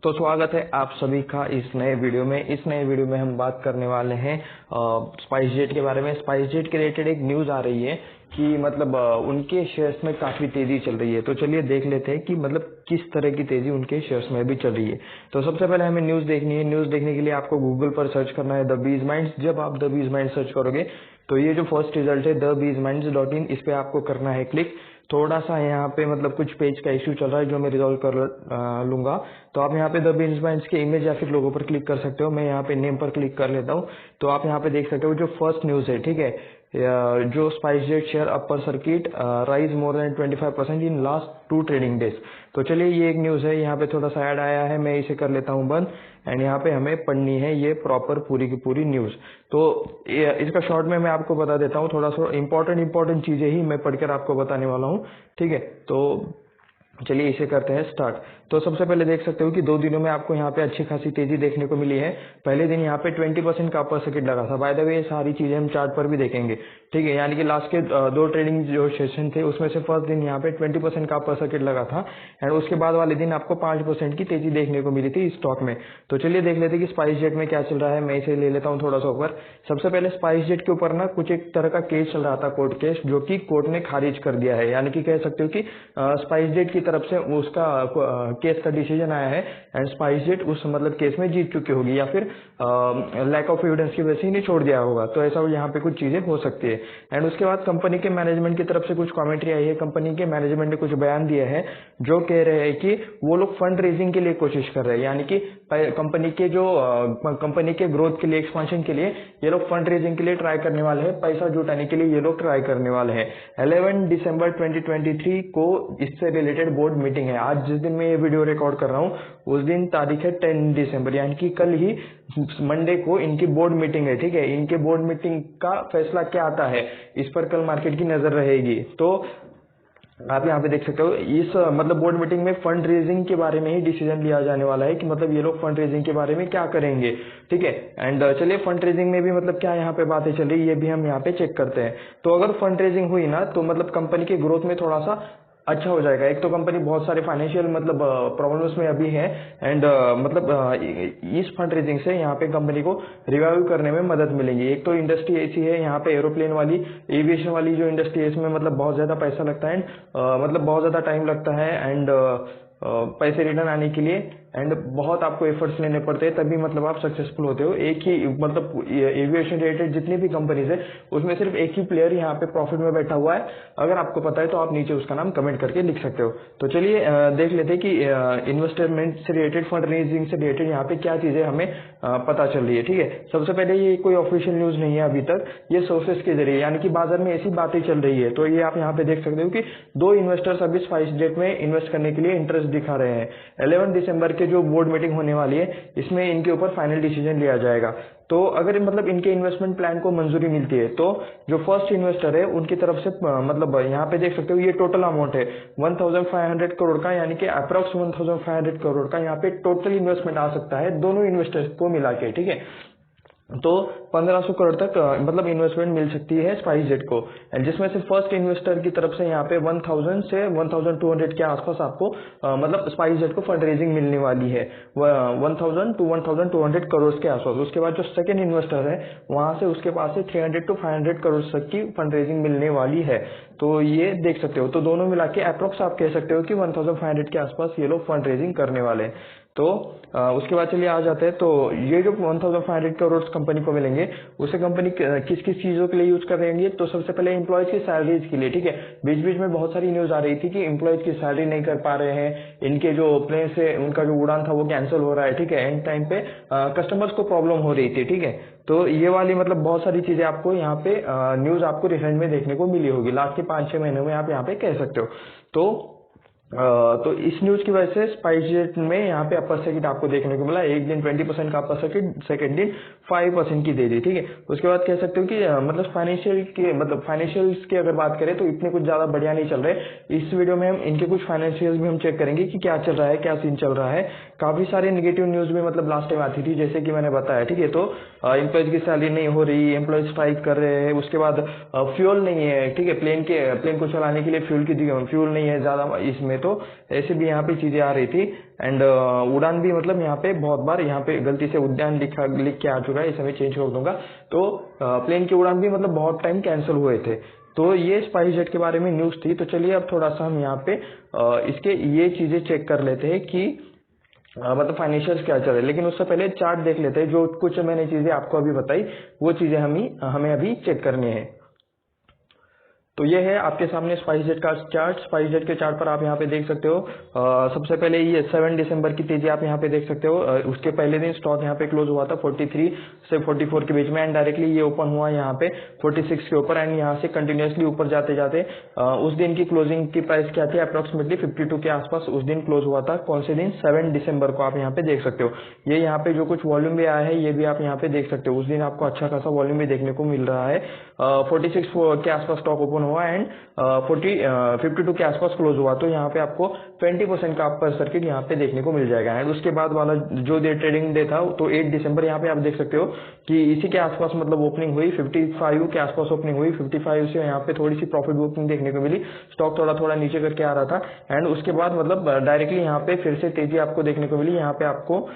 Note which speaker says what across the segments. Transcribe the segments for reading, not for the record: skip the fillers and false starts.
Speaker 1: तो स्वागत है आप सभी का इस नए वीडियो में। इस नए वीडियो में हम बात करने वाले हैं स्पाइस जेट के बारे में। स्पाइस जेट के रिलेटेड एक न्यूज़ आ रही है कि मतलब उनके शेयर्स में काफ़ी तेज़ी चल रही है। तो चलिए देख लेते हैं कि मतलब किस तरह की तेज़ी उनके शेयर्स में भी चल रही है। तो सबसे पहले हमें न्यूज़ देखनी है। न्यूज़ देखने के लिए आपको गूगल पर सर्च करना है द बीज माइंड्स। जब आप द बीज माइंड सर्च करोगे तो ये जो फर्स्ट रिजल्ट है thebizminds.in, इस पे आपको करना है क्लिक। थोड़ा सा यहाँ पे मतलब कुछ पेज का इश्यू चल रहा है जो मैं रिजॉल्व कर लूंगा। तो आप यहाँ पे द बीज माइंड्स के इमेज या फिर लोगों पर क्लिक कर सकते हो। मैं यहाँ पे नेम पर क्लिक कर लेता हूँ। तो आप यहाँ पे देख सकते हो जो फर्स्ट न्यूज़ है, ठीक है, जो spice jet share upper circuit rise more than 25% in last 2 trading days. तो चलिए ये एक न्यूज़ है, यहाँ पे थोड़ा सा ऐड आया है, मैं इसे कर लेता हूँ बंद। एंड यहाँ पे हमें पढ़नी है ये प्रॉपर पूरी की पूरी न्यूज़। तो इसका शॉर्ट में मैं आपको बता देता हूँ, थोड़ा सा इंपॉर्टेंट चीज़ें ही मैं पढ़कर आपको बताने वाला हूँ, ठीक है। तो चलिए इसे करते हैं स्टार्ट। तो सबसे पहले देख सकते हो कि 2 दिनों में आपको यहाँ पे अच्छी खासी तेजी देखने को मिली है। पहले दिन यहाँ पे 20% का अपर सर्किट लगा था। बाय द वे ये सारी चीजें हम चार्ट पर भी देखेंगे, ठीक है। यानी कि लास्ट के 2 ट्रेडिंग जो सेशन थे उसमें से फर्स्ट दिन यहाँ पे 20% का अपर सर्किट लगा था एंड उसके बाद वाले दिन आपको 5% की तेजी देखने को मिली थी स्टॉक में। तो चलिए देख लेते हैं कि स्पाइस जेट में क्या चल रहा है। मैं इसे ले लेता हूँ थोड़ा सा ऊपर। सबसे पहले स्पाइस जेट के ऊपर ना कुछ एक तरह का केस चल रहा था, कोर्ट केस, जो कि कोर्ट ने खारिज कर दिया है। यानी कि कह सकते हो कि स्पाइस जेट की तरफ से उसका केस का डिसीजन आया है एंड स्पाइस जेट उस मतलब केस में जीत चुकी होगी या फिर लैक ऑफ एविडेंस की वजह से इन्हें छोड़ दिया होगा। तो ऐसा यहाँ पे कुछ चीजें हो सकती है। एंड उसके बाद कंपनी के मैनेजमेंट की तरफ से कुछ कमेंट्री आई है। कंपनी के मैनेजमेंट ने कुछ बयान दिया है जो कह रहे हैं कि वो लोग फंड रेजिंग के लिए कोशिश कर रहे हैं। यानी कि कंपनी के जो कंपनी के ग्रोथ के लिए, एक्सपांशन के लिए ये लोग फंड रेजिंग के लिए ट्राई करने वाले हैं, पैसा जुटाने के लिए ये लोग ट्राई करने वाले हैं। 11 दिसंबर 2023 को इससे रिलेटेड बोर्ड मीटिंग है। आज जिस दिन मैं ये वीडियो रिकॉर्ड कर रहा हूँ उस दिन तारीख है 10 दिसंबर, यानी कि कल ही मंडे को इनकी बोर्ड मीटिंग है, ठीक है। इनके बोर्ड मीटिंग का फैसला क्या आता है इस पर कल मार्केट की नजर रहेगी। तो आप यहाँ पे देख सकते हो इस मतलब बोर्ड मीटिंग में फंड रेजिंग के बारे में ही डिसीजन लिया जाने वाला है कि मतलब ये लोग फंड रेजिंग के बारे में क्या करेंगे, ठीक है। एंड चलिए फंड रेजिंग में भी मतलब क्या यहाँ पे बातें चल रही है ये भी हम यहाँ पे चेक करते हैं। तो अगर फंड रेजिंग हुई ना तो मतलब कंपनी के ग्रोथ में थोड़ा सा अच्छा हो जाएगा। एक तो कंपनी बहुत सारे फाइनेंशियल मतलब प्रॉब्लम्स में अभी है एंड इस फंड रेजिंग से यहाँ पे कंपनी को रिवाइव करने में मदद मिलेगी। एक तो इंडस्ट्री ऐसी है यहाँ पे, एरोप्लेन वाली, एविएशन वाली जो इंडस्ट्री है इसमें मतलब बहुत ज्यादा पैसा लगता है एंड मतलब बहुत ज्यादा टाइम लगता है एंड पैसे रिटर्न आने के लिए एंड बहुत आपको एफर्ट्स लेने पड़ते हैं तभी मतलब आप सक्सेसफुल होते हो। एक ही मतलब एविएशन रिलेटेड जितनी भी कंपनीज है उसमें सिर्फ एक ही प्लेयर यहाँ पे प्रॉफिट में बैठा हुआ है। अगर आपको पता है तो आप नीचे उसका नाम कमेंट करके लिख सकते हो। तो चलिए देख लेते हैं कि इन्वेस्टमेंट से रिलेटेड, फंड रेजिंग से रिलेटेड यहाँ पे क्या चीजें हमें पता चल रही है, ठीक है। सबसे पहले ये कोई ऑफिशियल न्यूज नहीं है अभी तक, ये सोर्सेस के जरिए, यानी कि बाजार में ऐसी बातें चल रही है। तो ये आप यहाँ पे देख सकते हो कि 2 इन्वेस्टर्स अभी स्पाइस जेट में इन्वेस्ट करने के लिए इंटरेस्ट दिखा रहे हैं। 11 दिसंबर के जो बोर्ड मीटिंग होने वाली है इसमें इनके ऊपर फाइनल डिसीजन लिया जाएगा। तो अगर मतलब इनके इन्वेस्टमेंट प्लान को मंजूरी मिलती है तो जो फर्स्ट इन्वेस्टर है उनकी तरफ से मतलब यहाँ पे देख सकते हो ये टोटल अमाउंट है 1500 करोड़ का, यानी कि अप्रॉक्स 1500 करोड़ का यहाँ पे टोटल इन्वेस्टमेंट आ सकता है दोनों इन्वेस्टर्स को मिला के, ठीक है। तो 1500 करोड़ तक मतलब इन्वेस्टमेंट मिल सकती है स्पाइस जेट को, जिसमें से फर्स्ट इन्वेस्टर की तरफ से यहाँ पे 1000 से 1200 के आसपास आपको मतलब स्पाइस जेट को फंड रेजिंग मिलने वाली है 1000 to 1200 करोड़ के आसपास। उसके बाद जो सेकंड इन्वेस्टर है वहां से उसके पास से 300 to 500 करोड़ तक की फंड रेजिंग मिलने वाली है। तो ये देख सकते हो, तो दोनों मिला के अप्रोक्स आप कह सकते हो कि 1500 के आसपास ये लोग फंड रेजिंग करने वाले हैं। तो उसके बाद चलिए आ जाते हैं। तो ये जो 1500 करोड़ कंपनी को मिलेंगे उसे कंपनी किस किस चीजों के लिए यूज कर रही है। तो सबसे पहले एम्प्लॉयज की सैलरीज के लिए, ठीक है। बीच बीच में बहुत सारी न्यूज आ रही थी कि एम्प्लॉयज की सैलरी नहीं कर पा रहे हैं, इनके जो प्लेन से उनका जो उड़ान था वो कैंसिल हो रहा है, ठीक है। एंड टाइम पे कस्टमर्स को प्रॉब्लम हो रही थी, ठीक है। तो ये वाली मतलब बहुत सारी चीजें आपको यहाँ पे न्यूज आपको रिसेंट में देखने को मिली होगी, लास्ट के 5-6 महीनों में आप यहाँ पे कह सकते हो। तो इस न्यूज की वजह से स्पाइस जेट में यहाँ पे अपर सर्किट आपको देखने को मिला। एक दिन 20% का अपर सर्किट, सेकंड दिन 5% की दे दी, ठीक है। उसके बाद कह सकते हो कि मतलब फाइनेंशियल्स की अगर बात करें तो इतने कुछ ज्यादा बढ़िया नहीं चल रहे। इस वीडियो में हम इनके कुछ फाइनेंशियल्स भी हम चेक करेंगे कि क्या चल रहा है, क्या सीन चल रहा है। काफी सारे नेगेटिव न्यूज भी मतलब लास्ट टाइम आती थी जैसे कि मैंने बताया, ठीक है। तो एम्प्लॉयज की सैलरी नहीं हो रही, एम्प्लॉयज स्ट्राइक कर रहे हैं, उसके बाद फ्यूल नहीं है, ठीक है। प्लेन को चलाने के लिए फ्यूल नहीं है ज्यादा इसमें तो ऐसे भी यहाँ पे चीजें आ रही थी। एंड उड़ान भी मतलब यहाँ पे बहुत बार यहाँ पे गलती से उद्यान लिख के आ चुका है, इसे मैं चेंज कर दूंगा। तो प्लेन की उड़ान भी मतलब बहुत टाइम कैंसिल हुए थे। तो ये स्पाइस जेट के बारे में न्यूज थी। तो चलिए अब थोड़ा सा हम यहाँ पे इसके ये चीजें चेक कर लेते हैं कि मतलब फाइनेंशियल्स क्या चल रहे हैं। लेकिन उससे पहले चार्ट देख लेते हैं। जो कुछ मैंने चीजें आपको अभी बताई वो चीजें हमें अभी चेक करनी है। तो ये है आपके सामने स्पाइस जेट का चार्ट। स्पाइस जेट के चार्ट पर आप यहाँ पे देख सकते हो सबसे पहले ये 7 दिसंबर की तेजी आप यहाँ पे देख सकते हो। उसके पहले दिन स्टॉक यहाँ पे क्लोज हुआ था 43 से 44 के बीच में, एंड डायरेक्टली ये ओपन हुआ यहाँ पे 46 के ऊपर, एंड यहाँ से कंटिन्यूसली ऊपर जाते जाते उस दिन की क्लोजिंग की प्राइस क्या थी, अप्रोक्सीमेटली 52 के आसपास उस दिन क्लोज हुआ था। कौन से दिन, 7 दिसंबर को आप यहाँ पे देख सकते हो। ये यहाँ पे जो कुछ वॉल्यूम भी आया है ये भी आप यहाँ पे देख सकते हो। उस दिन आपको अच्छा खासा वॉल्यूम भी देखने को मिल रहा है। 46 के आसपास स्टॉक ओपन हुआ एंड 52 के आसपास क्लोज हुआ। तो यहाँ पे आपको 20% का अपर सर्किट यहाँ पे देखने को मिल जाएगा। एंड उसके बाद वाला जो डे ट्रेडिंग डे था तो 8 दिसंबर यहाँ पे आप देख सकते हो कि इसी के आसपास मतलब ओपनिंग हुई, 55 के आसपास ओपनिंग हुई। 55 से यहाँ पे थोड़ी सी प्रॉफिट बुकिंग देखने को मिली, स्टॉक थोड़ा थोड़ा नीचे करके आ रहा था। एंड उसके बाद मतलब डायरेक्टली यहाँ पे फिर से तेजी आपको देखने को मिली। यहाँ पे आपको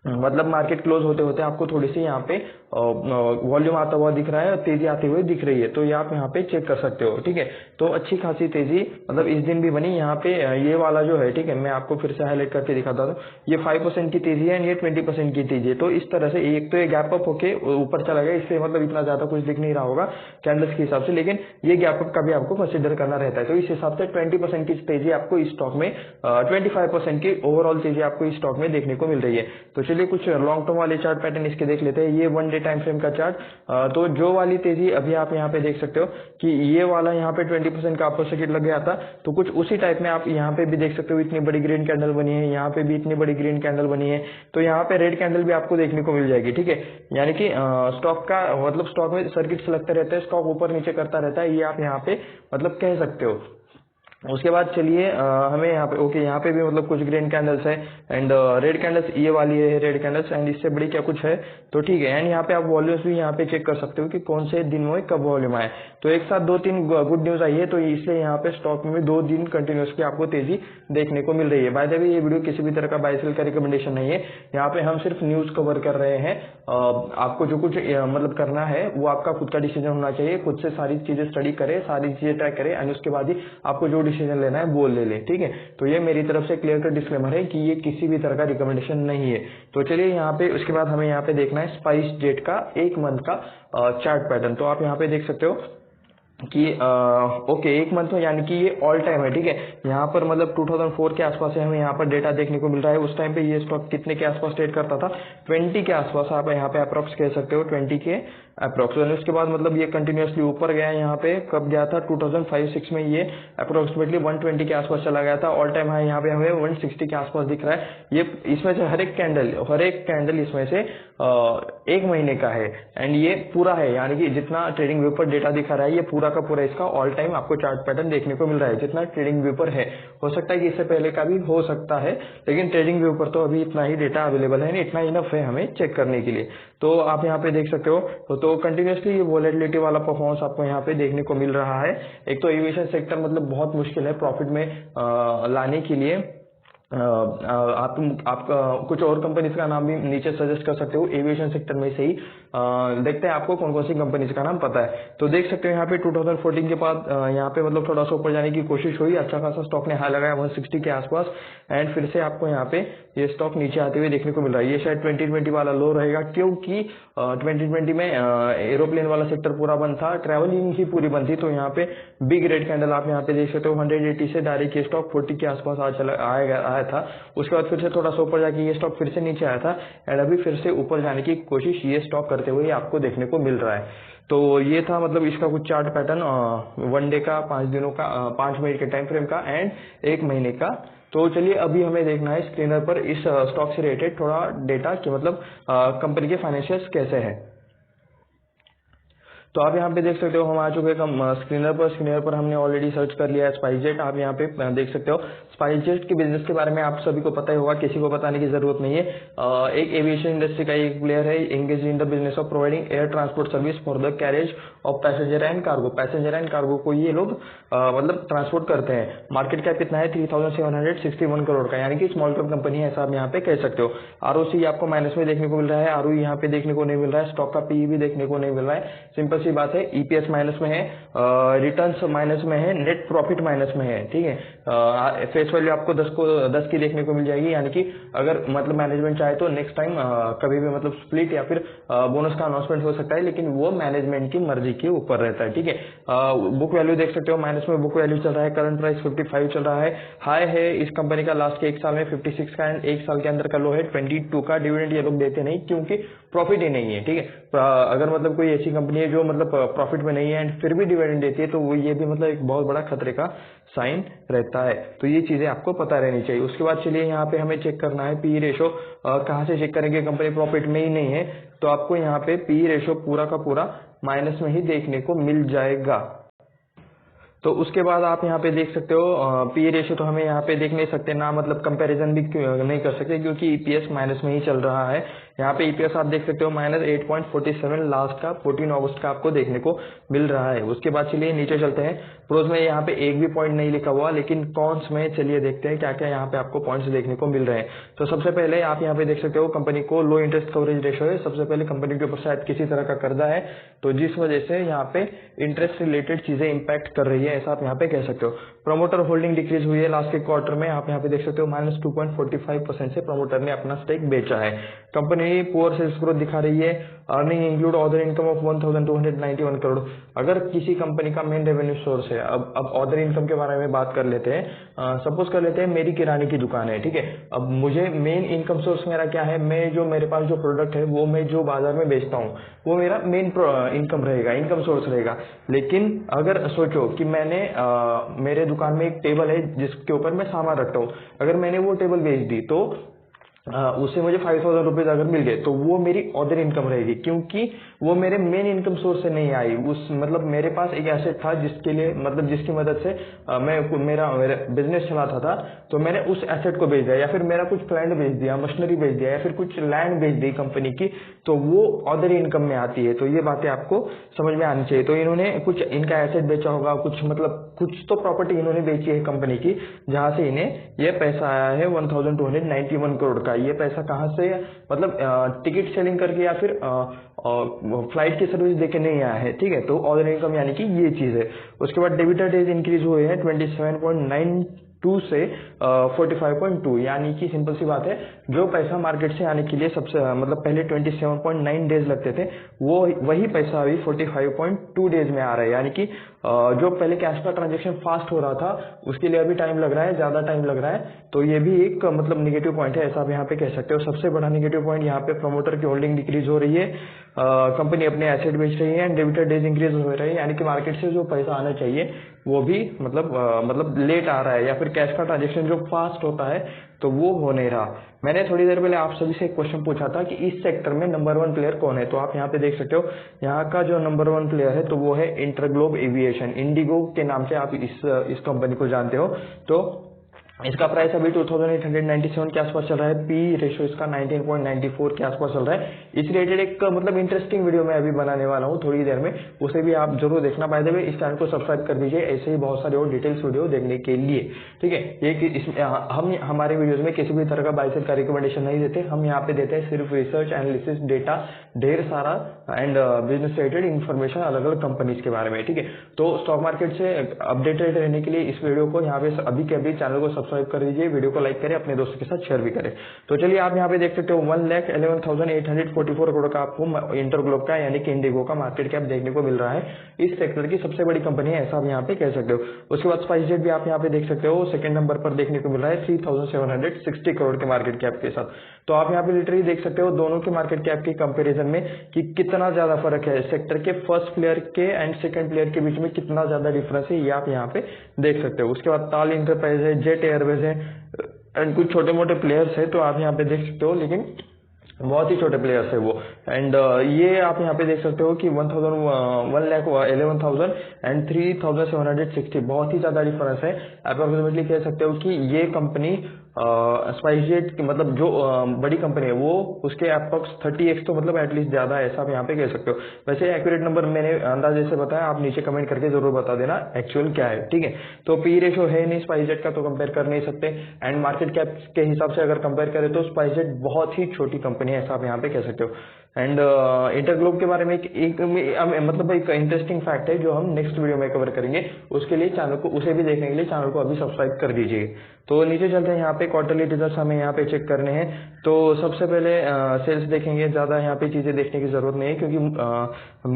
Speaker 1: मतलब मार्केट क्लोज होते होते आपको थोड़ी सी यहाँ पे वॉल्यूम आता हुआ दिख रहा है और तेजी आती हुई दिख रही है। तो ये आप यहाँ पे चेक कर सकते हो, ठीक है। तो अच्छी खासी तेजी मतलब इस दिन भी बनी। यहाँ पे ये वाला जो है, ठीक है, मैं आपको फिर से हाईलाइट करके दिखाता हूँ। ये 5% की तेजी है, ये 20% की तेजी है। तो इस तरह से एक तो ये गैप अप होके ऊपर चला गया, इससे मतलब इतना ज्यादा कुछ दिख नहीं रहा होगा कैंडल्स के हिसाब से, लेकिन ये गैप अप का भी आपको कंसिडर करना रहता है। तो इस हिसाब से 20% की तेजी आपको इस स्टॉक में 25% की ओवरऑल तेजी आपको इस स्टॉक में देखने को मिल रही है। तो चलिए कुछ लॉन्ग टर्म वाले चार्ट पैटर्न इसके देख लेते हैं। ये 1 डे टाइम फ्रेम का चार्ट। तो जो वाली तेजी अभी आप यहाँ पे देख सकते हो कि ये वाला यहाँ पे 20% का अपर सर्किट लग गया था, तो कुछ उसी टाइप में आप यहाँ पे भी देख सकते हो। इतनी बड़ी ग्रीन कैंडल बनी है, यहाँ पे भी इतनी बड़ी ग्रीन कैंडल बनी है। तो यहाँ पे रेड कैंडल भी आपको देखने को मिल जाएगी, ठीक है। यानी कि स्टॉक का मतलब स्टॉक में सर्किट्स लगते रहते हैं, स्टॉक ऊपर नीचे करता रहता है, ये आप यहाँ पे मतलब कह सकते हो। उसके बाद चलिए हमें यहाँ पे ओके, यहाँ पे भी मतलब कुछ ग्रीन कैंडल्स है एंड रेड कैंडल्स, ये वाली है रेड कैंडल्स, एंड इससे बड़ी क्या कुछ है तो ठीक है। एंड यहाँ पे आप वॉल्यूम्स भी यहाँ पे चेक कर सकते हो कि कौन से दिन में कब वॉल्यूम आए। तो एक साथ 2-3 गुड न्यूज आई है, तो इसलिए यहाँ पे स्टॉक में 2 दिन कंटिन्यूसली आपको तेजी देखने को मिल रही है। बाय द वे ये वीडियो किसी भी तरह का बाय सेल का रिकमेंडेशन नहीं है, यहाँ पे हम सिर्फ न्यूज कवर कर रहे हैं। आपको जो कुछ मतलब करना है वो आपका खुद का डिसीजन होना चाहिए। खुद से सारी चीजें स्टडी करें, सारी चीजें ट्राई करें, एंड उसके बाद ही आपको जो डिसीजन लेना है वो ले ले, ठीक है। तो ये मेरी तरफ से क्लियर कट डिस्क्लेमर है कि ये किसी भी तरह का रिकमेंडेशन नहीं है। तो चलिए यहाँ पे उसके बाद हमें यहाँ पे देखना है स्पाइस जेट का 1 मंथ का चार्ट पैटर्न। तो आप यहाँ पे देख सकते हो कि ओके 1 मंथ में, यानी कि ये ऑल टाइम है, ठीक है। यहाँ पर मतलब 2004 के आसपास से हमें यहाँ पर डेटा देखने को मिल रहा है। उस टाइम पे ये स्टॉक कितने के आसपास ट्रेड करता था, 20 के आसपास आप यहाँ पे अप्रोक्स कह सकते हो, 20 के अप्रोक्स। उसके बाद मतलब ये कंटिन्यूसली ऊपर गया। यहाँ पे कब गया था, 2005-6 में ये अप्रोक्सीमेटली 120 के आसपास चला गया था। ऑल टाइम हाई यहाँ पे हमें 160 के आसपास दिख रहा है। ये इसमें से हर एक कैंडल इसमें से 1 महीने का है, एंड ये पूरा है, यानी कि जितना ट्रेडिंग व्यू पर डेटा दिखा रहा है ये पूरा का पूरा इसका ऑल टाइम आपको चार्ट पैटर्न देखने को मिल रहा है। जितना ट्रेडिंग व्यू पर है, हो सकता है कि इससे पहले का भी हो सकता है, लेकिन ट्रेडिंग व्यू पर तो अभी इतना ही डेटा अवेलेबल है, इतना इनफ है हमें चेक करने के लिए। तो आप यहाँ पे देख सकते हो तो कंटिन्यूसली ये वॉलेटिलिटी वाला परफॉर्मेंस आपको यहाँ पे देखने को मिल रहा है। एक तो एविएशन सेक्टर मतलब बहुत मुश्किल है प्रॉफिट में लाने के लिए। आप कुछ और कंपनीज का नाम भी नीचे सजेस्ट कर सकते हो एविएशन सेक्टर में से ही। देखते हैं आपको कौन कौन सी कंपनीज का नाम पता है। तो देख सकते हो यहाँ पे 2014 के बाद यहाँ पे मतलब थोड़ा सा ऊपर जाने की कोशिश हुई, अच्छा खासा स्टॉक ने हाई लगाया 160 के आसपास, एंड फिर से आपको यहाँ पे ये स्टॉक नीचे आते हुए देखने को मिल रहा है। ये शायद 2020 वाला लो रहेगा, क्योंकि 2020 में एरोप्लेन वाला सेक्टर पूरा बंद था, ट्रैवलिंग ही पूरी बंद थी। तो यहाँ पे बिग रेड कैंडल आप यहाँ पे देख सकते हो 180 से डायरेक्ट ये स्टॉक 40 के आसपास आया था। उसके बाद फिर से थोड़ा सा ऊपर जाके ये स्टॉक फिर से नीचे आया था, एंड अभी फिर से ऊपर जाने की कोशिश ये स्टॉक करते हुए आपको देखने को मिल रहा है। तो ये था मतलब इसका कुछ चार्ट पैटर्न 1 डे का, 5 दिनों का, 5 मिनट के टाइम फ्रेम का, एंड 1 महीने का। तो चलिए अभी हमें देखना है स्क्रीनर पर इस स्टॉक से रिलेटेड थोड़ा डेटा कि मतलब कंपनी के फाइनेंशियल्स कैसे है। तो आप यहाँ पे देख सकते हो हम आ चुके हैं स्क्रीनर पर हमने ऑलरेडी सर्च कर लिया है स्पाइसजेट। आप यहाँ पे देख सकते हो स्पाइसजेट के बिजनेस के बारे में आप सभी को पता ही होगा, किसी को बताने की जरूरत नहीं है। एक एविएशन इंडस्ट्री का एक प्लेयर है, engage in the business of providing air transport service for the carriage of passenger and cargo. Passenger and cargo को ये लोग मतलब ट्रांसपोर्ट करते हैं। मार्केट कैप कितना है 3761 करोड़ का, यानी कि स्मॉल कैप कंपनी है, ऐसा आप यहाँ पे कह सकते हो। आरओसी आपको माइनस में देखने को मिल रहा है, आरओई यहाँ पे देखने को नहीं मिल रहा है, स्टॉक का पीई भी देखने को नहीं मिल रहा है। सिंपल सी बात है, ईपीएस माइनस में है, रिटर्न्स माइनस में है, नेट प्रॉफिट माइनस में है, ठीक है। फेस वैल्यू आपको 10 की देखने को मिल जाएगी, यानी कि अगर मतलब मैनेजमेंट चाहे तो नेक्स्ट टाइम कभी भी मतलब स्प्लिट या फिर बोनस का अनाउंसमेंट हो सकता है, लेकिन वो मैनेजमेंट की मर्जी के ऊपर रहता है, ठीक है। बुक वैल्यू देख सकते हो, माइनस में बुक वैल्यू चल रहा है, करंट प्राइस 55 चल रहा है। हाई है इस कंपनी का लास्ट के एक साल में 56 का, एंड एक साल के अंदर का लो है 22 का। डिविडेंड ये लोग देते नहीं क्योंकि प्रॉफिट ही नहीं है, ठीक है। अगर मतलब कोई ऐसी कंपनी है जो मतलब प्रॉफिट में नहीं है एंड फिर भी डिविडेंड देती है, तो वो ये भी मतलब एक बहुत बड़ा खतरे का साइन रहता है। तो ये चीजें आपको पता रहनी चाहिए। उसके बाद चलिए यहाँ पे हमें चेक करना है पी रेशो। कहाँ से चेक करेंगे, कंपनी प्रॉफिट में ही नहीं है तो आपको यहाँ पे पी रेशो पूरा का पूरा माइनस में ही देखने को मिल जाएगा। तो उसके बाद आप यहाँ पे देख सकते हो पी रेशियो तो हमें यहाँ पे देख नहीं सकते ना, मतलब कंपैरिजन भी नहीं कर सकते क्योंकि ईपीएस माइनस में ही चल रहा है। यहाँ पे ईपीएस आप देख सकते हो -8.47 लास्ट का 14 अगस्त का आपको देखने को मिल रहा है। उसके बाद चलिए नीचे चलते हैं। प्रोज में यहाँ पे एक भी पॉइंट नहीं लिखा हुआ, लेकिन कॉन्स में चलिए देखते हैं क्या क्या यहाँ पे आपको पॉइंट्स देखने को मिल रहे हैं। तो सबसे पहले आप यहाँ पे देख सकते हो कंपनी को लो इंटरेस्ट कवरेज रेशियो है। सबसे पहले कंपनी के ऊपर शायद किसी तरह का कर्जा है, तो जिस वजह से यहाँ पे इंटरेस्ट रिलेटेड चीजें इंपैक्ट कर रही है, ऐसा आप यहाँ पे कह सकते हो। प्रमोटर होल्डिंग डिक्रीज हुई है लास्ट के क्वार्टर में, आप यहाँ पे देख सकते हो -2.45% से प्रमोटर ने अपना स्टेक बेचा है। कंपनी पुअर सेल्स ग्रोथ दिखा रही है। Earning include other income of 1291 crore. अगर किसी कंपनी का मेन रेवेन्यू सोर्स है, अब अदर इनकम के बारे में बात कर लेते हैं। सपोज कर लेते हैं मेरी किराने की दुकान है, ठीक है। अब मुझे मेन इनकम सोर्स मेरा क्या है, मैं जो मेरे पास जो प्रोडक्ट है वो मैं जो बाजार में बेचता हूँ वो मेरा मेन इनकम रहेगा, इनकम सोर्स रहेगा। लेकिन अगर सोचो कि मैंने मेरे दुकान में एक टेबल है जिसके ऊपर मैं सामान रखता हूँ, अगर मैंने वो टेबल बेच दी तो उससे मुझे 5000 रुपीज अगर मिल गए तो वो मेरी अदर इनकम रहेगी, क्योंकि वो मेरे मेन इनकम सोर्स से नहीं आई। उस मतलब मेरे पास एक एसेट था जिसके लिए मतलब जिसकी मदद से मैं मेरा बिजनेस चलाता था, तो मैंने उस एसेट को बेच दिया या फिर मेरा कुछ प्लांट बेच दिया, मशीनरी बेच दिया या फिर कुछ लैंड बेच दी कंपनी की, तो वो अदर इनकम में आती है। तो ये बातें आपको समझ में आनी चाहिए। तो इन्होंने कुछ इनका एसेट बेचा होगा, कुछ मतलब कुछ तो प्रॉपर्टी इन्होंने बेची है कंपनी की, जहां से इन्हें ये पैसा आया है 1291 करोड़ का। ये पैसा कहां से, मतलब टिकट सेलिंग करके या फिर फ्लाइट की सर्विस देके नहीं आया है, ठीक है। तो ऑर्डर इनकम यानी कि ये चीज है। उसके बाद डेबिटर डेज इंक्रीज हुए हैं 27.92 से 45.2, यानी कि सिंपल सी बात है, जो पैसा मार्केट से आने के लिए सबसे मतलब पहले 27.9 डेज लगते थे, वो वही पैसा अभी 45.2 डेज में आ रहा है। यानी कि जो पहले कैश का ट्रांजेक्शन फास्ट हो रहा था उसके लिए अभी टाइम लग रहा है, ज्यादा टाइम लग रहा है। तो ये भी एक मतलब निगेटिव पॉइंट है, ऐसा आप यहाँ पे कह सकते हो। सबसे बड़ा निगेटिव पॉइंट यहाँ पे प्रमोटर की होल्डिंग डिक्रीज हो रही है, कंपनी अपने एसेट बेच रही है एंड डेबिटर डेज इंक्रीज हो रही है, यानी कि मार्केट से जो पैसा आना चाहिए वो भी मतलब लेट आ रहा है, या फिर कैश का ट्रांजेक्शन जो फास्ट होता है तो वो हो नहीं रहा। मैंने थोड़ी देर पहले आप सभी से एक क्वेश्चन पूछा था कि इस सेक्टर में नंबर 1 प्लेयर कौन है, तो आप यहाँ पे देख सकते हो यहाँ का जो नंबर 1 प्लेयर है तो वो है इंटरग्लोब एविएशन, इंडिगो के नाम से आप इस कंपनी को जानते हो। तो इसका प्राइस अभी 2897 के आसपास चल रहा है, पी रेशियो इसका 19.94 के आसपास चल रहा है। इस रिलेटेड एक मतलब इंटरेस्टिंग वीडियो मैं अभी बनाने वाला हूँ थोड़ी देर में, उसे भी आप जरूर देखना। बाय द वे इस चैनल को सब्सक्राइब कर दीजिए ऐसे ही बहुत सारे और डिटेल्स वीडियो देखने के लिए, ठीक है। ये हम हमारे वीडियोज में किसी भी तरह का बाय सेल का रिकमेंडेशन नहीं देते, हम यहाँ पे देते हैं सिर्फ रिसर्च एनालिसिस डेटा, ढेर सारा एंड बिजनेस रिलेटेड इन्फॉर्मेशन अलग अलग कंपनीज के बारे में, ठीक है। तो स्टॉक मार्केट से अपडेटेड रहने के लिए इस वीडियो को यहाँ पे अभी के अभी चैनल को सब्सक्राइब कर दीजिए, वीडियो को लाइक करें, अपने दोस्तों के साथ शेयर भी करें। तो चलिए आप यहाँ पे देख सकते हो 1,11,844 करोड़ का आपको इंटरग्लोब का यानी कि इंडिगो का मार्केट कैप देखने को मिल रहा है। इस सेक्टर की सबसे बड़ी कंपनी है, ऐसा आप यहाँ पे कह सकते हो। उसके बाद स्पाइसजेट भी आप यहाँ पे देख सकते हो, सेकंड नंबर पर देखने को मिल रहा है 3,760 करोड़ के मार्केट कैप के साथ। तो आप यहाँ पे लिटरली देख सकते हो दोनों के मार्केट कैप के कंपेरिजन में कि कितना ज्यादा फर्क है, सेक्टर के फर्स्ट प्लेयर के एंड सेकंड प्लेयर के बीच में कितना ज्यादा डिफरेंस है, ये आप यहाँ पे देख सकते हो। उसके बाद ताल इंटरप्राइज है, जेट एयरवेज है एंड कुछ छोटे मोटे प्लेयर्स है, तो आप यहाँ पे देख सकते हो। लेकिन बहुत ही छोटे प्लेयर्स है वो। एंड ये आप यहाँ पे देख सकते हो कि 1,11,000 एंड 3,760, बहुत ही ज्यादा डिफरेंस है। अप्रोक्सीमेटली कह सकते हो कि ये कंपनी स्पाइसजेट की मतलब जो बड़ी कंपनी है वो उसके अप्रोक्स 30x तो मतलब एटलीस्ट ज्यादा है, ऐसा आप यहाँ पे कह सकते हो। वैसे एक्यूरेट नंबर मैंने अंदाजे से बताया, आप नीचे कमेंट करके जरूर बता देना एक्चुअल क्या है, ठीक है। तो पी रेशो है नहीं स्पाइसजेट का, तो कंपेयर कर नहीं सकते। एंड मार्केट कैप के हिसाब से अगर कंपेयर करें तो स्पाइसजेट बहुत ही छोटी कंपनी है, ऐसा आप यहाँ पे कह सकते हो। एंड इंटरग्लोब के बारे में मतलब एक इंटरेस्टिंग फैक्ट है जो हम नेक्स्ट वीडियो में कवर करेंगे। उसके लिए चैनल को, उसे भी देखने के लिए चैनल को अभी सब्सक्राइब कर दीजिए। तो नीचे चलते हैं, यहाँ पे क्वार्टरली रिजल्ट्स हमें यहाँ पे चेक करने हैं। तो सबसे पहले सेल्स देखेंगे, ज्यादा यहाँ पे चीजें देखने की जरूरत नहीं है क्योंकि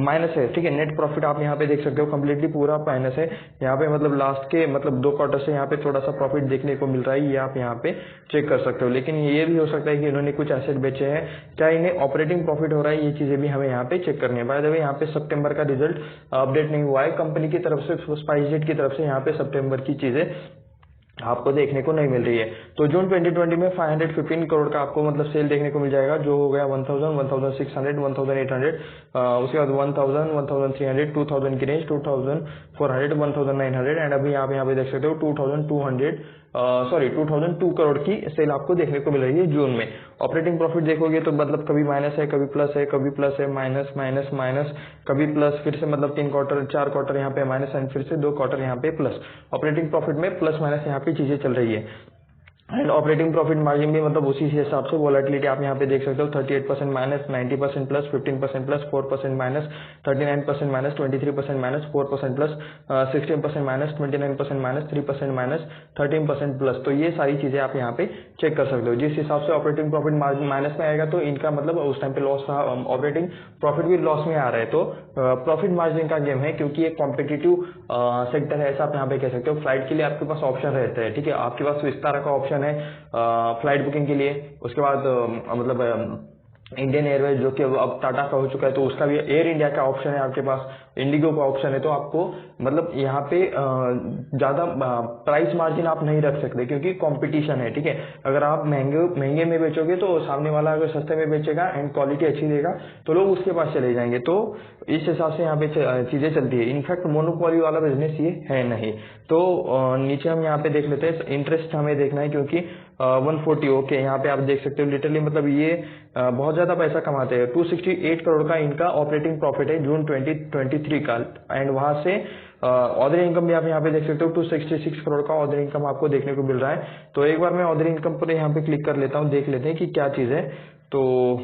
Speaker 1: माइनस है, ठीक है। नेट प्रॉफिट आप यहाँ पे देख सकते हो कम्प्लीटली पूरा माइनस है। यहाँ पे मतलब लास्ट के मतलब 2 क्वार्टर से यहाँ पे थोड़ा सा प्रॉफिट देखने को मिल रहा है, ये आप यहाँ पे चेक कर सकते हो। लेकिन ये भी हो सकता है कि इन्होंने कुछ एसेट बेचे हैं, क्या इन्हें ऑपरेटिंग प्रॉफिट हो रहा है, ये चीजें भी हमें यहाँ पे चेक करनी है। बाय द वे यहाँ पे सितंबर का रिजल्ट अपडेट नहीं हुआ है कंपनी की तरफ से, स्पाइसजेट की तरफ से यहाँ पे सितंबर की चीजें आपको देखने को नहीं मिल रही है। तो जून 2020 में 515 करोड़ का आपको मतलब सेल देखने को मिल जाएगा, जो हो गया 1000, 1600, 1800, उसके बाद 1000, 1300, 2000 की रेंज, 2400, 1900 एंड अभी आप यहाँ पे देख सकते हो 2002 करोड़ की सेल आपको देखने को मिल रही है जून में। ऑपरेटिंग प्रॉफिट देखोगे तो मतलब कभी माइनस है, कभी प्लस है, कभी प्लस है, माइनस माइनस माइनस, कभी प्लस, फिर से मतलब 4 क्वार्टर यहाँ पे माइनस एंड फिर से 2 क्वार्टर यहाँ पे प्लस। ऑपरेटिंग प्रॉफिट में प्लस माइनस यहाँ पे चीजें चल रही है। एंड ऑपरेटिंग प्रॉफिट मार्जिन भी मतलब उसी हिसाब से वॉलेटिलिटी आप यहाँ पे देख सकते हो, 38% minus, 90% plus, 15% plus, 4% minus, 39% minus, 23% minus, 4% plus, 16% minus, 29% minus, 3% minus, 13% plus. तो ये सारी चीजें आप यहाँ पे चेक कर सकते हो। जिस हिसाब से ऑपरेटिंग प्रॉफिट मार्जिन माइनस में आएगा तो इनका मतलब उस टाइम पे लॉस था, ऑपरेटिंग प्रॉफिट भी लॉस में आ रहा है। तो प्रॉफिट मार्जिन का गेम है क्योंकि एक कॉम्पिटिटिव सेक्टर है, ऐसा आप यहाँ पे कह सकते हो। फ्लाइट के लिए आपके पास ऑप्शन रहते हैं, ठीक है। आपके पास विस्तारा का ऑप्शन है फ्लाइट बुकिंग के लिए, उसके बाद मतलब इंडियन एयरवेज जो कि अब टाटा का हो चुका है तो उसका भी, एयर इंडिया का ऑप्शन है आपके पास, इंडिगो का ऑप्शन है। तो आपको मतलब यहाँ पे ज्यादा प्राइस मार्जिन आप नहीं रख सकते क्योंकि कंपटीशन है, ठीक है। अगर आप महंगे में बेचोगे तो सामने वाला अगर सस्ते में बेचेगा एंड क्वालिटी अच्छी देगा तो लोग उसके पास चले जाएंगे। तो इस हिसाब से यहाँ पे चीजें चलती है। इनफैक्ट मोनोपोली वाला बिजनेस ये है नहीं। तो नीचे हम यहाँ पे देख लेते हैं, इंटरेस्ट हमें देखना है क्योंकि 140, ओके, यहाँ पे आप देख सकते हो लिटरली मतलब ये बहुत ज्यादा पैसा कमाते हैं। 268 करोड़ का इनका ऑपरेटिंग प्रॉफिट है जून 2023 का। एंड वहां से अदर इनकम भी आप यहाँ पे देख सकते हो, 266 करोड़ का अदर इनकम आपको देखने को मिल रहा है। तो एक बार मैं अदर इनकम पर यहाँ पे क्लिक कर लेता हूँ, देख लेते हैं कि क्या चीज है। तो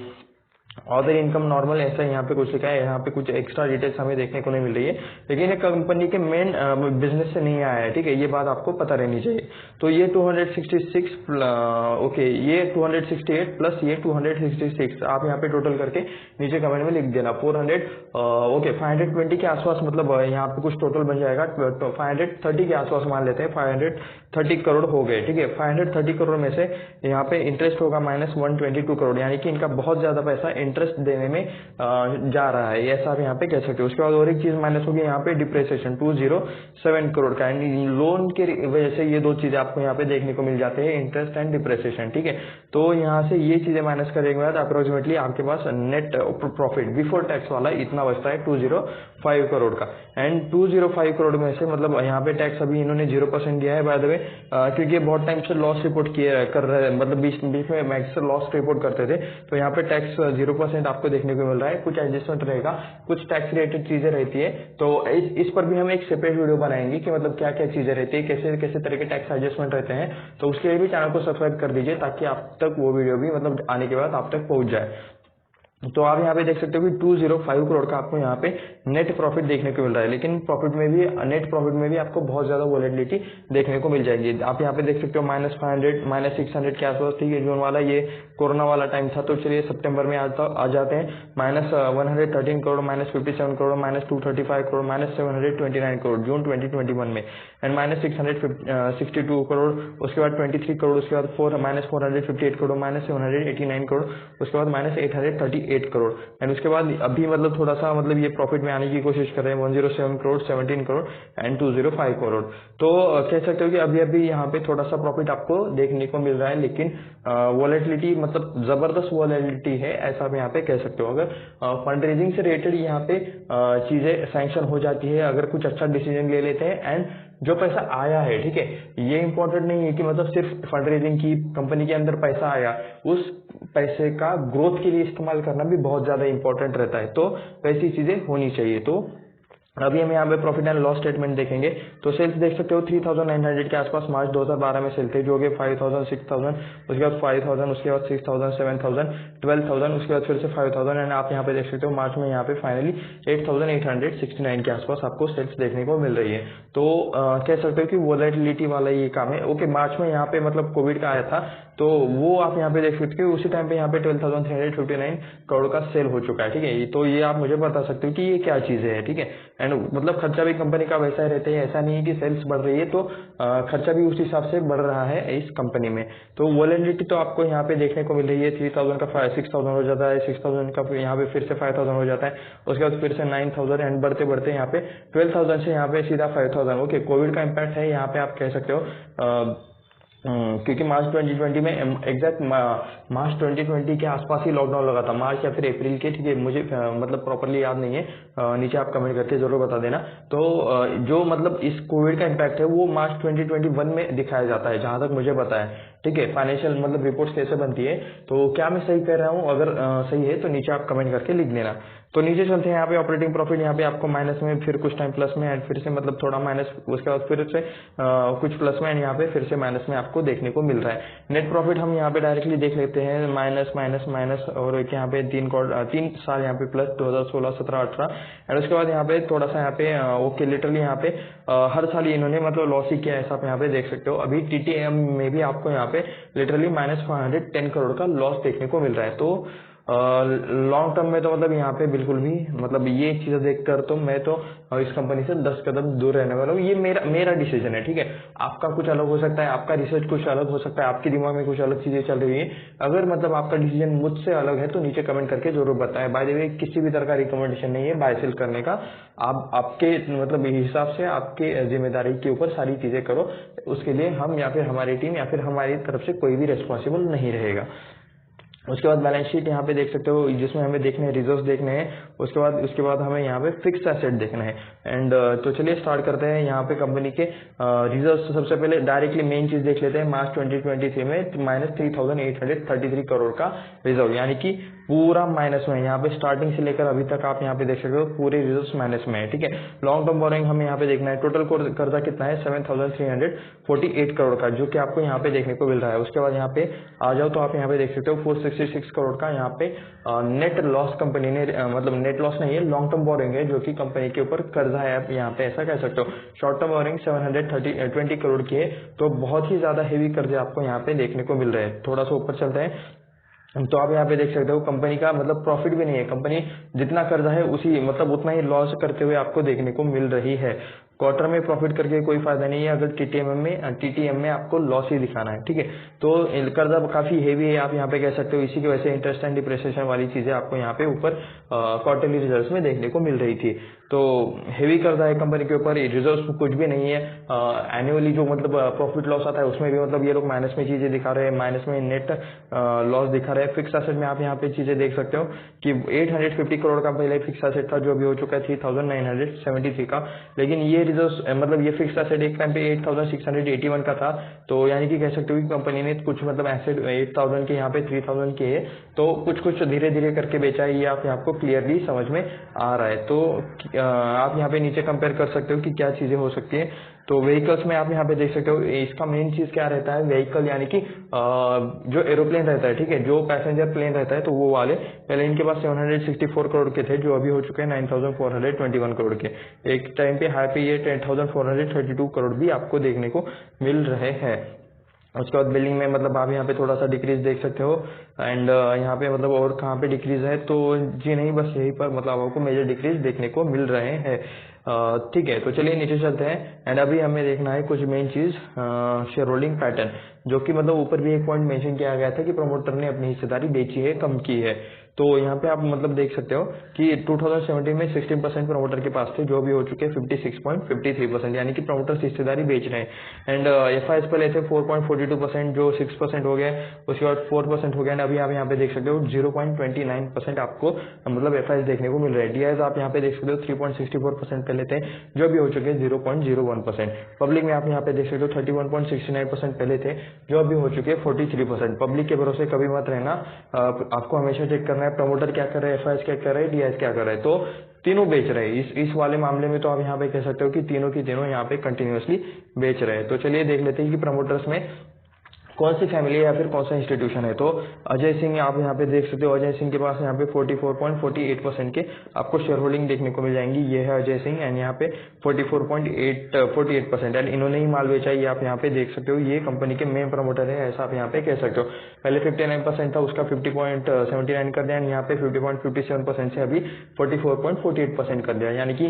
Speaker 1: अदर इनकम नॉर्मल ऐसा यहाँ पे कुछ लिखा है, यहाँ पे कुछ एक्स्ट्रा डिटेल्स हमें देखने को नहीं मिल रही है, लेकिन ये कंपनी के मेन बिजनेस से नहीं आया है, ठीक है। ये बात आपको पता रहनी चाहिए। तो ये 266 ओके, ये 268 प्लस ये 266 आप यहाँ पे टोटल करके नीचे कमेंट में लिख देना। 400 ओके 520 के आसपास मतलब यहाँ पे कुछ टोटल बन जाएगा। तो 530 के आसपास मान लेते हैं, 530 करोड़ हो गए, ठीक है। 530 करोड़ में से यहाँ पे इंटरेस्ट होगा -122 करोड़, यानी कि इनका बहुत ज्यादा पैसा इंटरेस्ट देने में जा रहा है, ऐसा आप यहाँ पे कह सकते हो। उसके बाद और एक चीज माइनस होगी यहाँ पे डिप्रेसिएशन 207 करोड़ का, यानी लोन के वजह से ये दो चीजें आपको यहाँ पे देखने को मिल जाते हैं, इंटरेस्ट एंड डिप्रेसिएशन, ठीक है। तो यहाँ से ये चीजें माइनस करने के बाद अप्रोक्सीमेटली आपके पास नेट प्रॉफिट बिफोर टैक्स वाला इतना बचता है 205 करोड़ का। एंड 205 करोड़ में से मतलब यहाँ पे टैक्स अभी इन्होंने 0% दिया है बाय द वे, क्योंकि बहुत टाइम से लॉस रिपोर्ट कर रहे हैं, मतलब बीच में मैक्स लॉस रिपोर्ट करते थे। तो यहाँ पे टैक्स 0% आपको देखने को मिल रहा है। कुछ एडजस्टमेंट रहेगा, कुछ टैक्स रिलेटेड चीजें रहती है। तो इस पर भी हम एक सेपरेट वीडियो बनाएंगे कि मतलब क्या क्या चीजें रहती है, कैसे कैसे तरह के टैक्स एडजस्टमेंट रहते हैं। तो उसके लिए भी चैनल को सब्सक्राइब कर दीजिए ताकि आप तक वो वीडियो भी मतलब आने के बाद आप तक पहुंच जाए। तो आप यहाँ पे देख सकते हो कि 205 करोड़ का आपको यहाँ पे नेट प्रॉफिट देखने को मिल रहा है, लेकिन प्रॉफिट में भी, नेट प्रॉफिट में भी आपको बहुत ज्यादा वॉलेटिलिटी देखने को मिल जाएगी। आप यहाँ पे देख सकते हो -500 -600 के आसपास, ठीक है। जून वाला ये कोरोना वाला टाइम था। तो चलिए सितंबर में आ जाते हैं, -113 करोड़, -57 करोड़, -235 करोड़, -729 करोड़ जून 2021 में, एंड -662 करोड़, उसके बाद 23 करोड़, उसके बाद -458 करोड़, -789 करोड़, उसके बाद -838 48 करोड़। एंड उसके बाद अभी मतलब थोड़ा सा मतलब ये प्रॉफिट में आने की कोशिश कर रहे हैं 107 करोड़, 17 करोड़ एंड 205 करोड़। तो कह सकते हो कि अभी अभी यहाँ पे थोड़ा सा प्रॉफिट आपको देखने को मिल रहा है, लेकिन वॉलेटिलिटी मतलब जबरदस्त वॉलेटिलिटी है, ऐसा आप यहाँ पे कह सकते हो। अगर फंड रेजिंग से रिलेटेड यहाँ पे चीजें सैंक्शन हो जाती है, अगर कुछ अच्छा डिसीजन ले लेते हैं एंड जो पैसा आया है, ठीक है, ये इंपॉर्टेंट नहीं है कि मतलब सिर्फ फंड रेजिंग की कंपनी के अंदर पैसा आया, उस पैसे का ग्रोथ के लिए इस्तेमाल करना भी बहुत ज्यादा इंपॉर्टेंट रहता है। तो वैसी चीजें होनी चाहिए। तो अभी हम यहाँ पे प्रॉफिट एंड लॉस स्टेटमेंट देखेंगे तो सेल्स देख सकते हो 3900 के आसपास मार्च 2012 में सेल थे, जो कि 5000, 6000, उसके बाद 5000, उसके बाद 6000, 7000, 12000, उसके बाद फिर से 5000 एंड आप यहाँ पे देख सकते हो मार्च में यहाँ पे फाइनली 8869 के आसपास आपको सेल्स देखने को मिल रही है। तो कह सकते हो कि वोलेटिलिटी वाला ये काम है। ओके, मार्च में यहाँ पे मतलब कोविड का आया था, तो वो आप यहाँ पे देख सकते हो उसी टाइम पे यहाँ पे 12,359 करोड़ का सेल हो चुका है, ठीक है। तो ये आप मुझे बता सकते हो कि ये क्या चीजें है, ठीक है। एंड मतलब खर्चा भी कंपनी का वैसा ही रहता है, ऐसा नहीं है कि सेल्स बढ़ रही है तो खर्चा भी उस हिसाब से बढ़ रहा है इस कंपनी में। तो वोलेटिलिटी तो आपको यहाँ पे देखने को मिल रही है, 3000 का 6000 हो जाता है, 6000 का यहाँ पे फिर से 5000 हो जाता है, उसके बाद फिर से 9000 एंड बढ़ते बढ़ते यहाँ पे 12000 से यहाँ पे सीधा 5000। ओके, कोविड का इम्पैक्ट है यहाँ पे आप कह सकते हो, क्योंकि मार्च 2020 में एग्जैक्ट मार्च 2020 के आसपास ही लॉकडाउन लगा था, मार्च या फिर अप्रैल के, ठीक है, मुझे मतलब प्रॉपरली याद नहीं है, नीचे आप कमेंट करके जरूर बता देना। तो जो मतलब इस कोविड का इम्पैक्ट है वो मार्च 2021 में दिखाया जाता है, जहां तक मुझे पता है, ठीक है। फाइनेंशियल मतलब रिपोर्ट्स कैसे बनती है, तो क्या मैं सही कह रहा हूँ? अगर सही है तो नीचे आप कमेंट करके लिख देना। तो नीचे चलते हैं, यहाँ पे ऑपरेटिंग प्रॉफिट यहाँ पे आपको माइनस में, फिर कुछ टाइम प्लस में एंड फिर से मतलब थोड़ा माइनस, उसके बाद फिर से कुछ प्लस में एंड यहाँ पे फिर से माइनस में आपको देखने को मिल रहा है। नेट प्रॉफिट हम यहाँ पे डायरेक्टली देख लेते हैं, माइनस माइनस माइनस, और यहाँ पे 3 साल यहाँ पे प्लस 2016, 17, 18 एंड उसके बाद यहाँ पे थोड़ा सा यहाँ पे ओके, लिटरली यहाँ पे हर साल इन्होंने मतलब लॉस ही किया, ऐसा आप यहाँ पे देख सकते हो। अभी TTM में भी आपको यहाँ पे लिटरली -510 करोड़ का लॉस देखने को मिल रहा है। तो लॉन्ग टर्म में तो मतलब यहाँ पे बिल्कुल भी मतलब ये चीजें देखकर तो मैं तो इस कंपनी से 10 कदम दूर रहने वाला हूँ। ये मेरा डिसीजन है, ठीक है। आपका कुछ अलग हो सकता है, आपका रिसर्च कुछ अलग हो सकता है, आपके दिमाग में कुछ अलग चीजें चल रही है। अगर मतलब आपका डिसीजन मुझसे अलग है तो नीचे कमेंट करके जरूर बताएं। बाय द वे, किसी भी तरह का रिकमेंडेशन नहीं है बाय सेल करने का, आप आपके मतलब हिसाब से आपके जिम्मेदारी के ऊपर सारी चीजें करो, उसके लिए हम या फिर हमारी टीम या फिर हमारी तरफ से कोई भी रिस्पॉन्सिबल नहीं रहेगा। उसके बाद बैलेंस शीट यहाँ पे देख सकते हो, जिसमें हमें देखने हैं रिजर्व्स देखने हैं, उसके बाद हमें यहाँ पे फिक्स एसेट देखना है। एंड तो चलिए स्टार्ट करते हैं। यहाँ पे कंपनी के रिजर्व्स सबसे पहले डायरेक्टली मेन चीज देख लेते हैं। मार्च 2023 में -3833 करोड़ का रिजर्व, यानी कि पूरा माइनस में, यहाँ पे स्टार्टिंग से लेकर अभी तक आप यहाँ पे देख सकते हो पूरे रिजर्व्स माइनस में है, ठीक है। लॉन्ग टर्म बोरिंग हमें यहाँ पे देखना है, टोटल कर्जा कितना है 7348 करोड़ का, जो कि आपको यहाँ पे देखने को मिल रहा है। उसके बाद यहाँ पे आ जाओ तो आप यहाँ पे देख सकते हो 466 करोड़ का यहाँ पे नेट लॉस कंपनी ने, मतलब नेट लॉस नहीं है, लॉन्ग टर्म बोरिंग है, जो कि कंपनी के ऊपर कर्जा है, आप यहाँ पे ऐसा कह सकते हो। शॉर्ट टर्म बोरिंग 720 करोड़ की है, तो बहुत ही ज्यादा हेवी कर्जे आपको यहाँ पे देखने को मिल रहे हैं। थोड़ा सा ऊपर चलते हैं तो आप यहाँ पे देख सकते हो कंपनी का मतलब प्रॉफिट भी नहीं है, कंपनी जितना कर्जा है उसी मतलब उतना ही लॉस करते हुए आपको देखने को मिल रही है। क्वार्टर में प्रॉफिट करके कोई फायदा नहीं है अगर टीटीएम में आपको लॉस ही दिखाना है, ठीक है। तो कर्जा काफी हेवी है, आप यहाँ पे कह सकते हो। इसी की वजह से इंटरेस्ट एंड डिप्रिसिएशन वाली चीजें आपको यहाँ पे ऊपर क्वार्टरली रिजल्ट्स में देखने को मिल रही थी। तो हेवी कर्जा है कंपनी के ऊपर, रिजर्व्स कुछ भी नहीं है। एनुअली जो मतलब प्रॉफिट लॉस आता है उसमें भी मतलब ये लोग माइनस में चीजें दिखा रहे हैं, माइनस में नेट लॉस दिखा रहे हैं। फिक्स एसेट में आप यहाँ पे चीजें देख सकते हो कि 850 करोड़ का पहले फिक्स एसेट था, जो अभी हो चुका है 3973 का, लेकिन ये रिजर्व मतलब ये फिक्स एसेट एक टाइम पे 8681 का था। तो यानी कि कह सकते हो कि कंपनी ने कुछ मतलब एसेट 8000 के यहाँ पे 3000 के है, तो कुछ धीरे धीरे करके बेचा है, ये आपको क्लियरली समझ में आ रहा है। तो आप यहाँ पे नीचे कंपेयर कर सकते हो कि क्या चीजें हो सकती है। तो व्हीकल्स में आप यहाँ पे देख सकते हो, इसका मेन चीज क्या रहता है, व्हीकल यानी कि जो एरोप्लेन रहता है, ठीक है, जो पैसेंजर प्लेन रहता है, तो वो वाले पहले इनके पास 764 करोड़ के थे, जो अभी हो चुके हैं 9421 करोड़ के। एक टाइम पे हाई पे ये 10432 करोड़ भी आपको देखने को मिल रहे हैं। उसके बाद बिल्डिंग में मतलब आप यहाँ पे थोड़ा सा डिक्रीज देख सकते हो। एंड यहाँ पे मतलब और कहाँ पे डिक्रीज है, तो जी नहीं, बस यही पर मतलब आपको मेजर डिक्रीज देखने को मिल रहे हैं, ठीक है। तो चलिए नीचे चलते हैं। एंड अभी हमें देखना है कुछ मेन चीज, शेयर होल्डिंग पैटर्न। जो कि मतलब ऊपर भी एक पॉइंट मेंशन किया गया था कि प्रमोटर ने अपनी हिस्सेदारी बेची है, कम की है। तो यहाँ पे आप मतलब देख सकते हो कि 2017 में 16% प्रमोटर के पास थे, जो भी हो चुके 56.53%, यानी कि प्रमोटर्स हिस्सेदारी बेच रहे हैं। एंड एफआईएस पहले थे 4.42%, जो 6% हो गया, उसके बाद 4% हो गया। अभी आप यहाँ पे देख सकते हो 0.29% आपको मतलब एफआईएस देखने को मिल रहा है। डीआईएस आप यहाँ पे देख सकते हो 3.64% पहले थे, जो भी हो चुके 0.01%। पब्लिक में आप यहाँ पे देख सकते हो 31.69% पहले थे, जो अभी हो चुके 43%। पब्लिक के भरोसे कभी मत रहना, आपको हमेशा चेक करना है प्रमोटर क्या कर रहे हैं, एफआईएस क्या कर रहे हैं, डीआईएस क्या कर रहे हैं। तो तीनों बेच रहे हैं इस वाले मामले में। तो आप यहाँ पे कह सकते हो कि तीनों की तीनों यहाँ पे कंटिन्यूअसली बेच रहे हैं। तो चलिए देख लेते हैं कि प्रमोटर्स में कौन सी फैमिली या फिर कौन सा इंस्टीट्यूशन है। तो अजय सिंह आप यहाँ पे देख सकते हो, अजय सिंह के पास यहाँ पे 44.48% के आपको शेयर होल्डिंग देखने को मिल जाएंगी। ये है अजय सिंह एंड यहाँ पे 44.48% एंड इन्होंने ही माल बेचा, ये आप यहाँ पे देख सकते हो। ये कंपनी के मेन प्रमोटर है, ऐसा आप यहाँ पे कह सकते हो। पहले 59% था, उसका 50.79 कर दिया, यहाँ पे 50.57% से अभी 44.48% कर दिया, यानी कि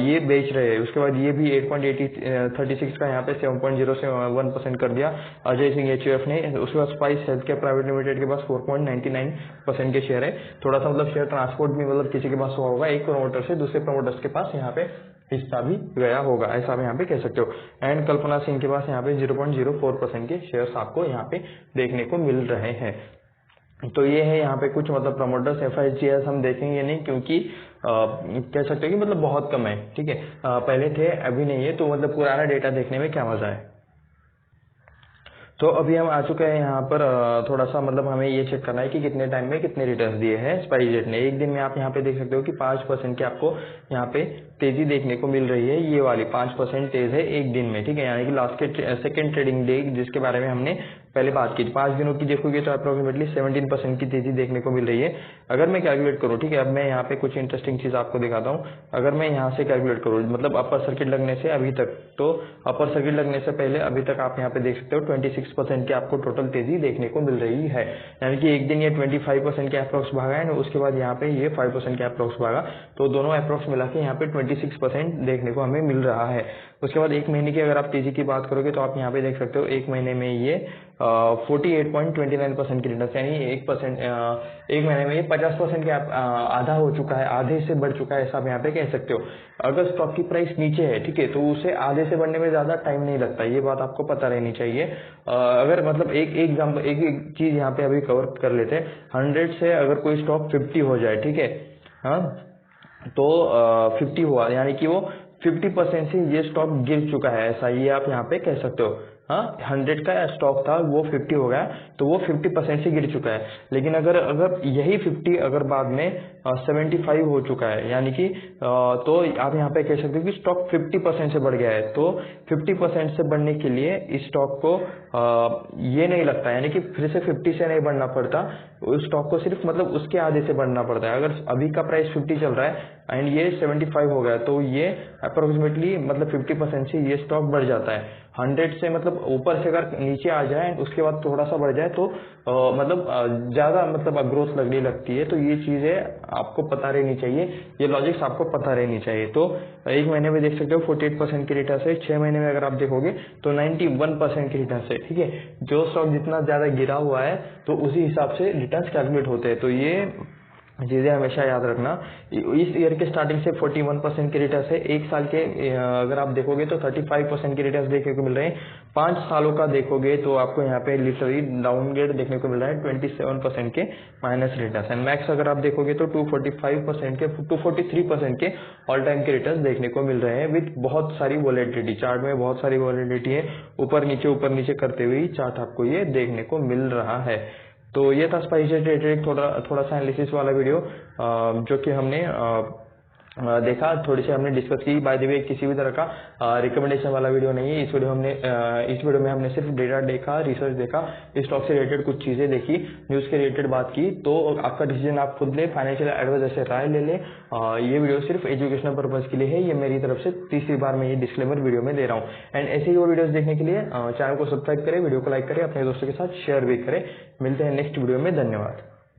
Speaker 1: ये बेच रहे हैं। उसके बाद ये भी 8.36 का यहाँ पे 7.01% कर दिया अजय सिंह एचयूएफ ने। उसके बाद spice health care private limited के पास 4.99% के शेयर है। थोड़ा सा मतलब शेयर ट्रांसपोर्ट भी मतलब किसी के पास हुआ होगा, एक प्रमोटर से दूसरे प्रमोटर्स के पास यहाँ पे हिस्सा भी गया होगा, ऐसा आप यहाँ पे कह सकते हो। एंड कल्पना सिंह के पास यहाँ पे 0.04% के शेयर्स आपको यहाँ पे देखने को मिल रहे हैं। तो ये है यहाँ पे कुछ मतलब प्रमोटर्स। एफआईजीएस हम देखेंगे नहीं, क्योंकि कह सकते हो कि मतलब बहुत कम है, ठीक है। पहले थे अभी नहीं है, तो मतलब पुराना डेटा देखने में क्या मजा है। तो अभी हम आ चुके हैं यहाँ पर, थोड़ा सा मतलब हमें ये चेक करना है कि कितने टाइम में कितने रिटर्न्स दिए हैं स्पाइसजेट ने। एक दिन में आप यहाँ पे देख सकते हो कि 5% की आपको यहाँ पे तेजी देखने को मिल रही है। ये वाली 5% तेज है एक दिन में, ठीक है, यानी कि लास्ट के सेकेंड ट्रेडिंग डे जिसके बारे में हमने पहले बात की थी। 5 दिनों की देखोगे तो अप्रोक्सीमेटली 17% की तेजी देखने को मिल रही है। अगर मैं कैलकुलेट करूँ, ठीक है, अब मैं यहाँ पे कुछ इंटरेस्टिंग चीज आपको दिखाता हूँ। अगर मैं यहाँ से कैलकुलेट करूँ मतलब अपर सर्किट लगने से अभी तक, तो अपर सर्किट लगने से पहले अभी तक आप यहाँ पे देख सकते हो 26% की आपको टोटल तेजी देखने को मिल रही है। यानी कि एक दिन ये 25% के अप्रोक्स भागा है, उसके बाद यहाँ पे ये 5% के अप्रोक्स भागा, तो दोनों अप्रोक्स मिला के यहाँ पे 26% देखने को हमें मिल रहा है। उसके बाद एक महीने की अगर आप तेजी की बात करोगे तो आप यहाँ पे देख सकते हो एक महीने में ये 48.29% की रिटर्न, यानी 1% एक महीने में ये 50% के आधा हो चुका है, आधे से बढ़ चुका है, ऐसा आप यहाँ पे कह सकते हो। अगर स्टॉक की प्राइस नीचे है, ठीक है, तो उसे आधे से बढ़ने में ज्यादा टाइम नहीं लगता, ये बात आपको पता रहनी चाहिए। अगर मतलब एक चीज यहाँ पे अभी कवर कर लेते हैं। 100 से अगर कोई स्टॉक 50 हो जाए, ठीक है, हाँ, तो 50 हुआ, यानी कि वो 50% से ये स्टॉक गिर चुका है, ऐसा ये आप यहाँ पे कह सकते हो। हाँ, 100 का स्टॉक था, वो 50 हो गया, तो वो 50% से गिर चुका है। लेकिन अगर यही 50 अगर बाद में 75 हो चुका है, यानी कि तो आप यहाँ पे कह सकते हो कि स्टॉक 50% से बढ़ गया है। तो 50% से बढ़ने के लिए इस स्टॉक को ये नहीं लगता, यानी कि फिर से 50 से नहीं बढ़ना पड़ता, उस स्टॉक को सिर्फ मतलब उसके आधे से बढ़ना पड़ता है। अगर अभी का प्राइस 50 चल रहा है एंड ये 75 हो गया, तो ये अप्रोक्सीमेटली मतलब 50% से ये स्टॉक बढ़ जाता है। 100 से मतलब ऊपर से अगर नीचे आ जाए उसके बाद थोड़ा सा बढ़ जाए, तो मतलब ज्यादा मतलब ग्रोथ लगने लगती है। तो ये चीजें आपको पता रहनी चाहिए, ये लॉजिक्स आपको पता रहनी चाहिए। तो एक महीने में देख सकते हो 48% की रिटर्न है, 6 महीने में अगर आप देखोगे तो 91% की रिटर्न है, ठीक है। जो स्टॉक जितना ज्यादा गिरा हुआ है तो उसी हिसाब से रिटर्न कैलकुलेट होते हैं। तो ये चीजें हमेशा याद रखना। इस ईयर के स्टार्टिंग से 41% की रिटर्न है, एक साल के अगर आप देखोगे तो 35% की रिटर्न देखने को मिल रहे हैं। 5 सालों का देखोगे तो आपको यहाँ पे लिटरली डाउनग्रेड देखने को मिल रहा है, 27% के माइनस रिटर्न। एंड मैक्स अगर आप देखोगे तो 243% के ऑल टाइम के रिटर्न देखने को मिल रहे हैं, विद बहुत सारी वॉलेटिलिटी। चार्ट में बहुत सारी वॉलेटिलिटी है, ऊपर नीचे करते हुए चार्ट आपको ये देखने को मिल रहा है। तो ये था स्पाइसजेट रिलेटेड थोड़ा सा एनालिसिस वाला वीडियो, जो कि हमने देखा, थोड़ी सी हमने डिस्कस की। बाय द वे किसी भी तरह का रिकमेंडेशन वाला वीडियो नहीं है। इस वीडियो में हमने सिर्फ डेटा देखा, रिसर्च देखा, स्टॉक से रिलेटेड कुछ चीजें देखी, न्यूज के रिलेटेड बात की। तो आपका डिसीजन आप खुद ले, फाइनेंशियल एडवाइजर से राय ले ले। ये वीडियो सिर्फ एजुकेशनल पर्पज के लिए है, ये मेरी तरफ से तीसरी बार मैं ये डिस्क्लेमर वीडियो में दे रहा हूँ। एंड ऐसे ही वो वीडियोस देखने के लिए चैनल को सब्सक्राइब करें, वीडियो को लाइक करें, अपने दोस्तों के साथ शेयर भी करें। मिलते हैं नेक्स्ट वीडियो में, धन्यवाद।